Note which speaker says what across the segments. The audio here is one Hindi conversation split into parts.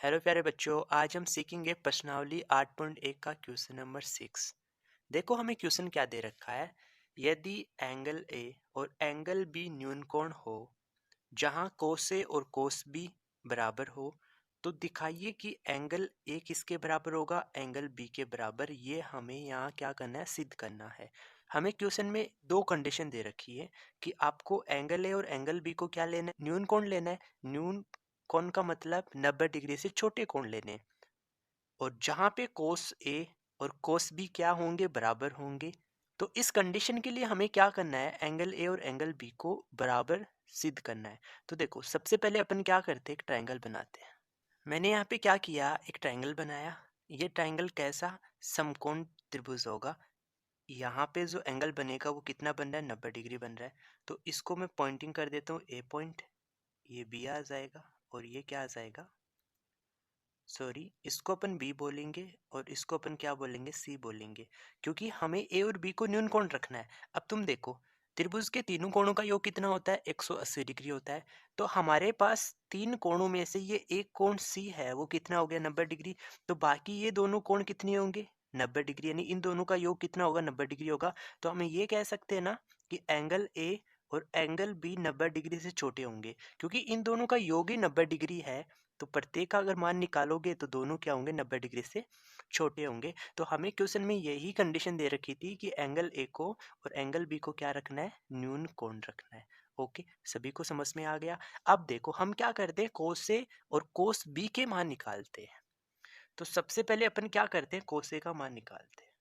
Speaker 1: हेलो प्यारे बच्चों, आज हम सीखेंगे प्रश्नावली 8.1 का क्वेश्चन नंबर 6। देखो हमें क्वेश्चन क्या दे रखा है। यदि एंगल ए और एंगल बी न्यूनकोण हो जहां कोस ए और कोस बी बराबर हो तो दिखाइए कि एंगल ए किसके बराबर होगा, एंगल बी के बराबर। ये हमें यहाँ क्या करना है, सिद्ध करना है। हमें क्वेश्चन में दो कंडीशन दे रखी है कि आपको एंगल ए और एंगल बी को क्या लेना है, न्यूनकोण लेना है। न्यूनकोण का मतलब 90 डिग्री से छोटे कोण लेने हैं। और जहां पे कोस ए और कोस बी क्या होंगे, बराबर होंगे। तो इस कंडीशन के लिए हमें क्या करना है, एंगल ए और एंगल बी को बराबर सिद्ध करना है। तो देखो सबसे पहले अपन क्या करते हैं, एक ट्रायंगल बनाते हैं। मैंने यहाँ पे क्या किया, एक ट्रायंगल बनाया। ये ट्रायंगल कैसा, समकोण त्रिभुज होगा। यहाँ पे जो एंगल बनेगा वो कितना बन रहा है, 90 डिग्री बन रहा है। तो इसको मैं पॉइंटिंग कर देता हूँ ए पॉइंट, ये बी आ जाएगा और ये क्या आ जाएगा, सॉरी इसको अपन बी बोलेंगे और इसको अपन क्या बोलेंगे, सी बोलेंगे, क्योंकि हमें ए और बी को न्यूनकोण रखना है। अब तुम देखो त्रिभुज के तीनों कोणों का योग कितना होता है, 180 डिग्री होता है। तो हमारे पास तीन कोणों में से ये एक कोण सी है, वो कितना हो गया, 90 डिग्री। तो बाकी ये दोनों कोण कितने होंगे, 90 डिग्री, यानी इन दोनों का योग कितना होगा, 90 डिग्री होगा। तो हम ये कह सकते हैं ना कि एंगल ए और एंगल बी 90 डिग्री से छोटे होंगे, क्योंकि इन दोनों का योग ही 90 डिग्री है। तो प्रत्येक का अगर मान निकालोगे तो दोनों क्या होंगे, 90 डिग्री से छोटे होंगे। तो हमें क्वेश्चन में यही कंडीशन दे रखी थी कि एंगल ए को और एंगल बी को क्या रखना है, न्यून कोण रखना है। ओके, सभी को समझ में आ गया। अब देखो हम क्या करते हैं, कोस ए और कोस बी के मान निकालते हैं। तो सबसे पहले अपन क्या करते हैं, कोस ए का मान निकालते हैं।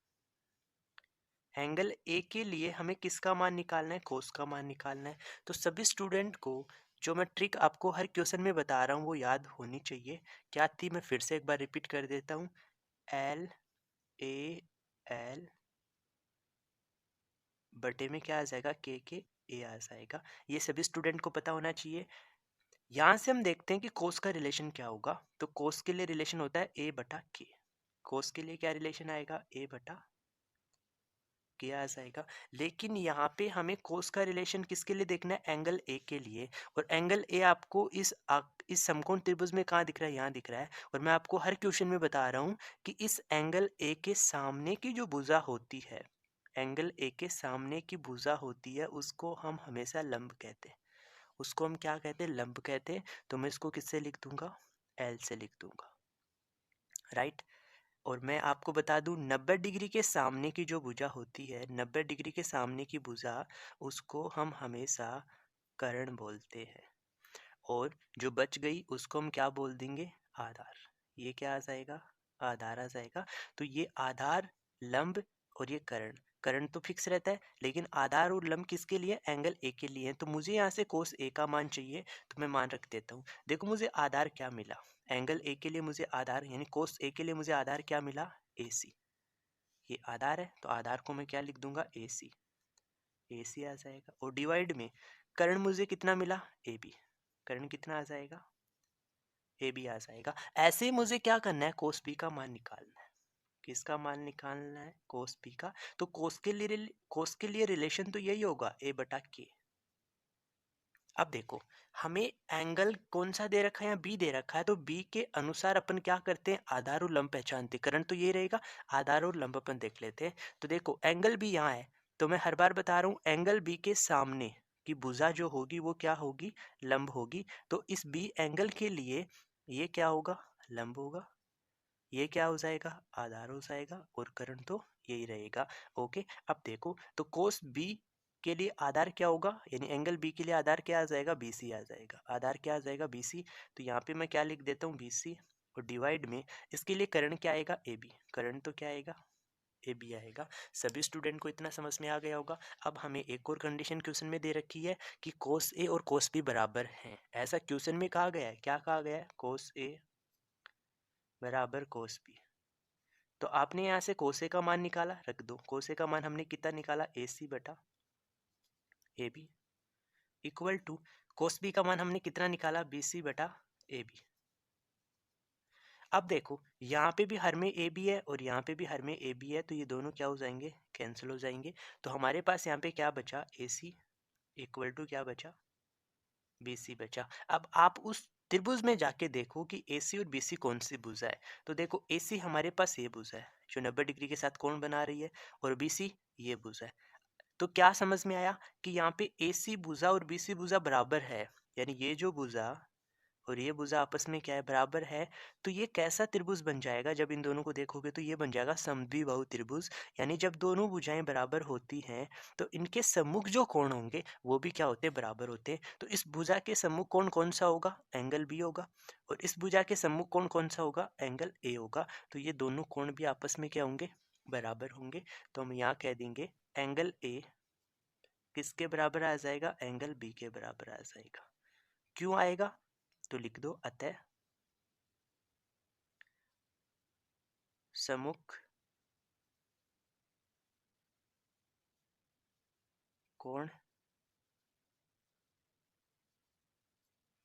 Speaker 1: एंगल ए के लिए हमें किसका मान निकालना है, कोस का मान निकालना है। तो सभी स्टूडेंट को जो मैं ट्रिक आपको हर क्वेश्चन में बता रहा हूँ वो याद होनी चाहिए। क्या थी, मैं फिर से एक बार रिपीट कर देता हूँ। एल ए एल बटे में क्या आ जाएगा, के ए आ जाएगा। ये सभी स्टूडेंट को पता होना चाहिए। यहाँ से हम देखते हैं कि कोस का रिलेशन क्या होगा। तो कोस के लिए रिलेशन होता है ए बटा के। कोस के लिए क्या रिलेशन आएगा, ए बटा किया आ जाएगा। लेकिन यहाँ पे हमें कोस का रिलेशन किसके लिए देखना है, एंगल ए के लिए। और एंगल ए आपको इस समकोण त्रिभुज में कहाँ दिख रहा है, यहाँ दिख रहा है। और मैं आपको हर क्वेश्चन में बता रहा हूँ कि इस एंगल ए के सामने की जो भुजा होती है, एंगल ए के सामने की भुजा होती है, उसको हम हमेशा लंब कहते हैं। उसको हम क्या कहते हैं, लंब कहते हैं। तो मैं इसको किससे लिख दूंगा, एल से लिख दूंगा, राइट। और मैं आपको बता दूं 90 डिग्री के सामने की जो भुजा होती है, 90 डिग्री के सामने की भुजा, उसको हम हमेशा कर्ण बोलते हैं। और जो बच गई उसको हम क्या बोल देंगे, आधार। ये क्या आ जाएगा, आधार आ जाएगा। तो ये आधार, लंब और ये कर्ण। कर्ण तो फिक्स रहता है, लेकिन आधार और लंब किसके लिए, एंगल ए के लिए है। तो मुझे यहाँ से कोस ए का मान चाहिए, तो मैं मान रख देता हूँ। देखो मुझे आधार क्या मिला, एंगल ए के लिए मुझे आधार यानी कोस ए के लिए मुझे आधार क्या मिला, ए सी। ये आधार है तो आधार को मैं क्या लिख दूंगा, ए सी। ए सी आ जाएगा। और डिवाइड में कर्ण मुझे कितना मिला, ए बी। कर्ण कितना आ जाएगा, ए बी आ जाएगा। ऐसे ही मुझे क्या करना है, कोस बी का मान निकालना है। किसका मान निकालना है, कोस बी का। तो कोस के लिए रिलेशन तो यही होगा, ए बटा के। अब देखो हमें एंगल कौन सा दे रखा है, या बी दे रखा है। तो बी के अनुसार अपन क्या करते हैं, आधार और लंब पहचानते। करंट तो ये रहेगा, आधार और लंब अपन देख लेते हैं। तो देखो एंगल बी यहाँ है, तो मैं हर बार बता रहा हूँ एंगल बी के सामने की भुजा जो होगी वो क्या होगी, लंब होगी। तो इस बी एंगल के लिए ये क्या होगा, लंब होगा। ये क्या हो जाएगा, आधार हो जाएगा। और करंट तो यही रहेगा। ओके, अब देखो तो कोस बी के लिए आधार क्या होगा, यानी एंगल बी के लिए आधार क्या आ जाएगा, बी सी आ जाएगा। आधार क्या आ जाएगा, बी सी। तो यहाँ पे मैं क्या लिख देता हूँ, बी सी। और डिवाइड में इसके लिए करंट क्या आएगा, ए बी। करंट तो क्या आएगा, ए बी आएगा। सभी स्टूडेंट को इतना समझ में आ गया होगा। अब हमें एक और कंडीशन क्वेश्चन में दे रखी है कि कोस ए और कोस बी बराबर हैं। ऐसा क्वेश्चन में कहा गया है, क्या कहा गया है, कोस ए बराबर कोस बी। तो आपने यहाँ से कोसे का मान निकाला, रख दो। कोसे का मान हमने कितना निकाला, ए सी बटा A B equal to cos B का मान हमने कितना निकाला, बी सी बटा ए बी। अब देखो यहाँ पे भी हर में ए बी है और यहाँ पे भी हर में ए बी है, तो ये दोनों क्या हो जाएंगे, कैंसिल हो जाएंगे। तो हमारे पास यहाँ पे क्या बचा, ए सी इक्वल टू क्या बचा, बी सी बचा। अब आप उस त्रिभुज में जाके देखो कि AC और BC कौन सी भुजा है। तो देखो AC हमारे पास ये भुजा है जो 90 डिग्री के साथ कोण बना रही है, और BC ये भुजा है। तो क्या समझ में आया कि यहाँ पे AC भुजा और BC भुजा बराबर है, यानी ये जो भुजा और ये भुजा आपस में क्या है, बराबर है। तो ये कैसा त्रिभुज बन जाएगा, जब इन दोनों को देखोगे तो ये बन जाएगा समद्विबाहु त्रिभुज। यानी जब दोनों भुजाएं बराबर होती हैं तो इनके सम्मुख जो कोण होंगे वो भी क्या होते हैं, बराबर होते हैं। तो इस भुजा के सम्मुख कोण कौन सा होगा, एंगल बी होगा, और इस भुजा के सम्मुख कोण कौन सा होगा, एंगल ए होगा। तो ये दोनों कोण भी आपस में क्या होंगे, बराबर होंगे। तो हम यहाँ कह देंगे एंगल ए किसके बराबर आ जाएगा, एंगल बी के बराबर आ जाएगा। क्यों आएगा, तो लिख दो अतः सम्मुख कोण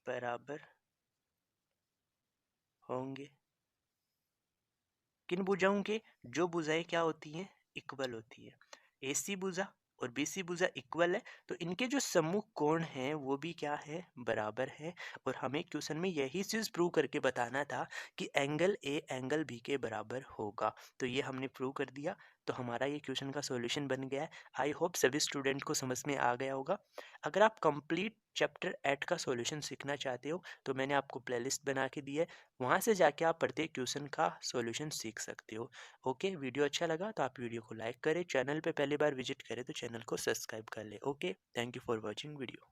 Speaker 1: बराबर होंगे। किन भुजाओं के, जो भुजाएं क्या होती हैं, इक्वल होती है। AC भुजा और BC भुजा इक्वल है, तो इनके जो सम्मुख कोण हैं वो भी क्या है, बराबर है। और हमें क्वेश्चन में यही चीज प्रूव करके बताना था कि एंगल A एंगल B के बराबर होगा। तो ये हमने प्रूव कर दिया। तो हमारा ये क्वेश्चन का सॉल्यूशन बन गया है। आई होप सभी स्टूडेंट को समझ में आ गया होगा। अगर आप कंप्लीट चैप्टर 8 का सॉल्यूशन सीखना चाहते हो तो मैंने आपको प्लेलिस्ट बना के दी है, वहाँ से जाके आप प्रत्येक क्वेश्चन का सॉल्यूशन सीख सकते हो। ओके, वीडियो अच्छा लगा तो आप वीडियो को लाइक करें, चैनल पे पहली बार विजिट करें तो चैनल को सब्सक्राइब कर ले। Okay, thank you for watching video.